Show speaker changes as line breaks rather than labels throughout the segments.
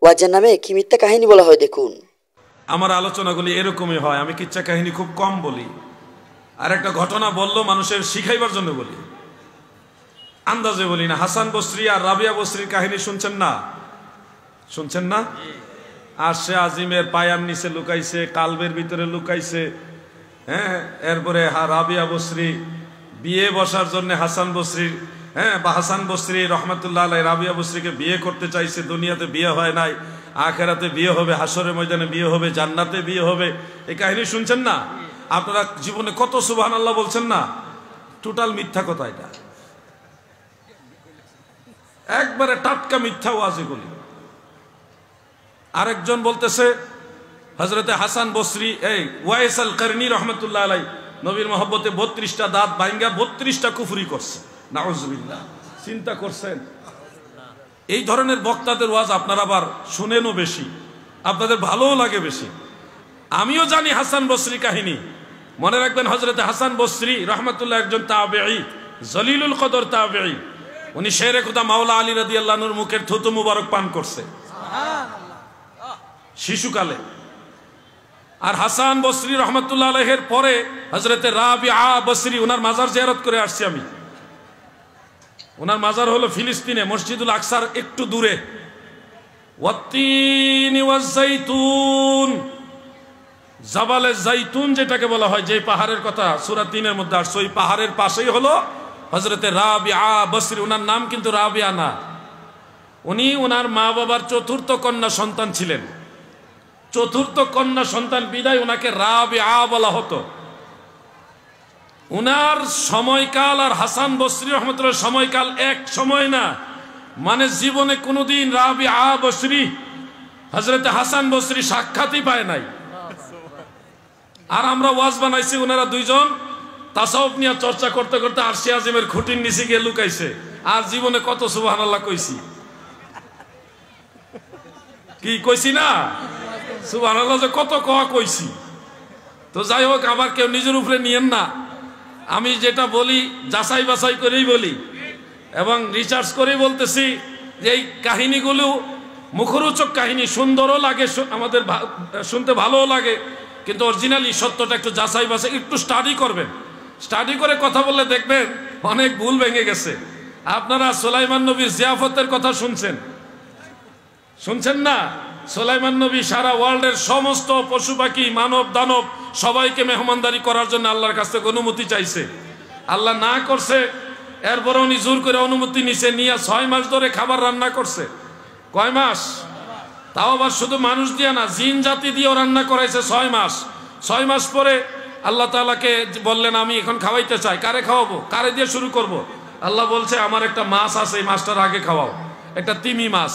ওয়াজের নামে কি মিথ্যা কাহিনী বলা হয় দেখুন।
আমার আলোচনাগুলি এরকমই হয়, আমি কিচ্ছা কাহিনী খুব কম বলি, আর একটা ঘটনা বললো মানুষের শিখাইবার জন্য বলি, আন্দাজে বলি না। হাসান বসরি আর রাবিয়া বসরির কাহিনী শুনছেন না? শুনছেন না? আর সে আজিমের পায়ার নিচে লুকাইছে, কালবের ভিতরে লুকাইছে। হ্যাঁ, এরপরে রাবিয়া বসরি বিয়ে বসার জন্য হাসান বসরির বা হাসান বসরি রহমতুল্লাহ আলাই রাবিয়া বসরিকে বিয়ে করতে চাইছে। দুনিয়াতে বিয়ে হয় নাই, আখেরাতে বিয়ে হবে, হাসরের ময়দানে বিয়ে হবে, জান্নাতে বিয়ে হবে। এই কাহিনী শুনছেন না? আপনারা জীবনে কত সুবহানাল্লাহ বলছেন না? টোটাল মিথ্যা কথা, এটা একবারে টাটকা মিথ্যা ওয়াজ এগুলি। আরেকজন বলতেছে হযরতে হাসান বসরি ওয়াইস আল করনি রহমতুল্লাহ আলাই নবীর মহব্বতে 32টা দাঁত ভাঙ্গা 32টা কুফরি করছে। নাউজুবিল্লাহ। চিন্তা করছেন? এই ধরনের বক্তাদের ওয়াজ আপনারা আবার শুনেনও বেশি, আপনাদের ভালোও লাগে বেশি। আমিও জানি হাসান বসরি কাহিনী। মনে রাখবেন, হযরতে হাসান বসরি রহমতুল্লাহ একজন তাবেঈ, জলিলুল কদর তাবেঈ। উনি শেরে খুদা মাওলা আলী রাদিয়াল্লাহু আনহুর মুখের থুতু মুবারক পান করছে শিশুকালে। আর হাসান বসরি রহমতুল্লাহ আলাইহির পরে হযরতে রাবিআ বসরি, ওনার মাজার জিয়ারত করে আসছি আমি। ওনার মাজার হলো ফিলিস্তিনে, মসজিদুল আকসার একটু দূরে। ওয়াত্তিনি ওয়াজ-যাইতুন, জাবালে জাইতুন যেটাকে বলা হয়, যে পাহাড়ের কথা সূরা ৩-এর মধ্যে আসছে, ওই পাহাড়ের পাশেই হলো হযরতে রাবিআ বসরি। ওনার নাম কিন্তু রাবিআ না, উনি ওনার মা বাবার চতুর্থ কন্যা সন্তান ছিলেন। চতুর্থ কন্যা সন্তান বিদায় ওনাকে রাবিআ বলা হতো। উনার সময়কাল আর হাসান বসরি রহমতুল্লাহ সময়কাল এক সময় না, মানে জীবনে কোনোদিন রাবিআ বসরি হযরতে হাসান বসরি সাক্ষাৎই পায় নাই। আর আমরা ওয়াজ বানাইছি, ওনারা দুইজন তাসাউফ নিয়ে চর্চা করতে করতে আরশে আজিমের খুঁটির নিচে গিয়ে লুকাইছে। আর জীবনে কত সুবহানাল্লাহ কইছি, কি কইছি না? সুবহানাল্লাহ যে কত কইছি। তো যাই হোক, আবার কেউ নিজের উপরে নিয়েন না। আমি যেটা বলি যাচাই বাছাই করেই বলি এবং রিসার্চ করেই বলতেছি যে এই কাহিনীগুলো মুখরোচক কাহিনী, সুন্দরও লাগে, আমাদের শুনতে ভালোও লাগে, কিন্তু অরিজিনালি সত্যটা একটু যাচাই বাছাই, একটু স্টাডি করবেন। স্টাডি করে কথা বললে দেখবেন অনেক ভুল ভেঙে গেছে। আপনারা সুলাইমান নবীর জিয়াফতের কথা শুনছেন? শুনছেন না? সুলাইমান নবী সারা ওয়ার্ল্ডের সমস্ত পশু পাখি, মানব দানব সবাইকে মেহমানদারি করার জন্য আল্লাহর কাছ থেকে অনুমতি চাইছে। আল্লাহ না করছে, এরপরে উনি জোর করে অনুমতি নিছে, নিয়ে 6 মাস ধরে খাবার রান্না করছে। কয় মাস? তাও আবার শুধু মানুষ দিয়ে না, জিন জাতি দিয়েও রান্না করাইছে 6 মাস। 6 মাস পরে আল্লাহ তাআলাকে বললেন, আমি এখন খাওয়াইতে চাই। কারে খাওয়াবো? কারে দিয়ে শুরু করব? আল্লাহ বলছে, আমার একটা মাছ আছে, এই মাছটার আগে খাওয়াও, একটা তিমি মাছ।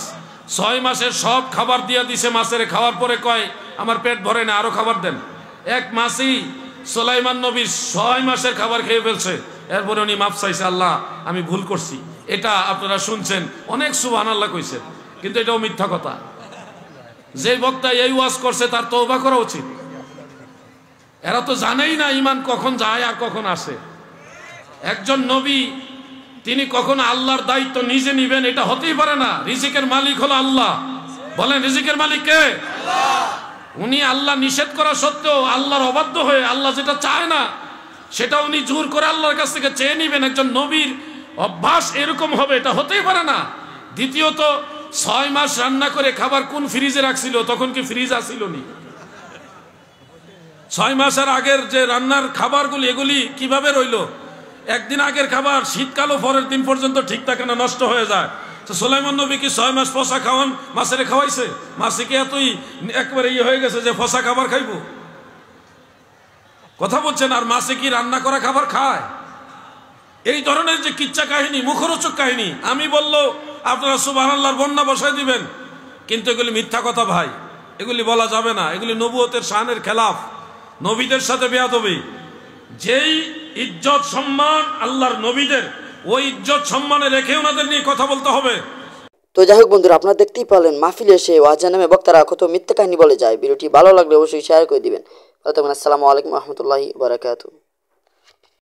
6 মাসের সব খাবার দিয়ে দিছে মাছের। খাওয়ার পরে কয়, আমার পেট ভরে না, আরো খাবার দেন। এক মাসই সুলাইমান নবী 6 মাসের খাবার খেয়ে ফেলছে। এরপরে উনি মাফ চাইছে, আল্লাহ আমি ভুল করছি। এটা আপনারা শুনছেন, অনেক সুবহানাল্লাহ কইছেন, কিন্তু এটাও মিথ্যা কথা। যে বক্তা এই ওয়াজ করছে তার তওবা করা উচিত। এরা তো জানেই না ঈমান কখন যায় আর কখন আসে। একজন নবী তিনি কখন আল্লাহর দায়িত্ব নিজে নিবেন, এটা হতেই পারে না। রিজিকের মালিক হলো আল্লাহ। বলেন, রিজিকের মালিক কে? আল্লাহ। উনি আল্লাহ নিষেধ করা সত্ত্বেও আল্লাহর অবাধ্য হয়ে আল্লাহ যেটা চায় না সেটা উনি জোর করে আল্লাহর কাছ থেকে চেয়ে নিবেন, একজন নবীর অভ্যাস এরকম হবে, এটা হতেই পারে না। দ্বিতীয়ত, 6 মাস রান্না করে খাবার কোন ফ্রিজে রাখছিল? তখন কি ফ্রিজ আসিল নি? 6 মাসের আগের যে রান্নার খাবারগুলি, এগুলি কিভাবে রইল? একদিন আগের খাবার শীতকালও পরের দিন পর্যন্ত ঠিক থাকে না, নষ্ট হয়ে যায়। তো সুলাইমান নবী কি 6 মাস পচা খাওয়ান মাছের খাওয়াইছে? মাছে কি এতই একবারে হয়ে গেছে যে পচা খাবার খাইব? কথা বলছেন। আর মাছে কি রান্না করা খাবার খায়? এই ধরনের যে কিচ্ছা কাহিনী, মুখরোচক কাহিনী, আমি বললো আপনারা সুবহানাল্লাহর বন্যা বসাই দিবেন, কিন্তু এগুলি মিথ্যা কথা ভাই, এগুলি বলা যাবে না। এগুলি নবুয়তের শানের খেলাফ, নবীদের সাথে বেয়াদবি। যেই ইজ্জত সম্মান আল্লাহর নবীদের, ওই ইজ্জত সম্মানে রেখে ওনাদের নিয়ে কথা বলতে হবে।
তো যাই হোক বন্ধুরা, আপনারা দেখতেই পারলেন মাহফিলে এসে ওয়াজের নামে বক্তারা কত মিথ্যা কাহিনী বলে যায়। ভিডিওটি ভালো লাগলে অবশ্যই শেয়ার করে দিবেন। আসসালামু আলাইকুম ওয়া রাহমাতুল্লাহি ওয়া বারাকাতুহু।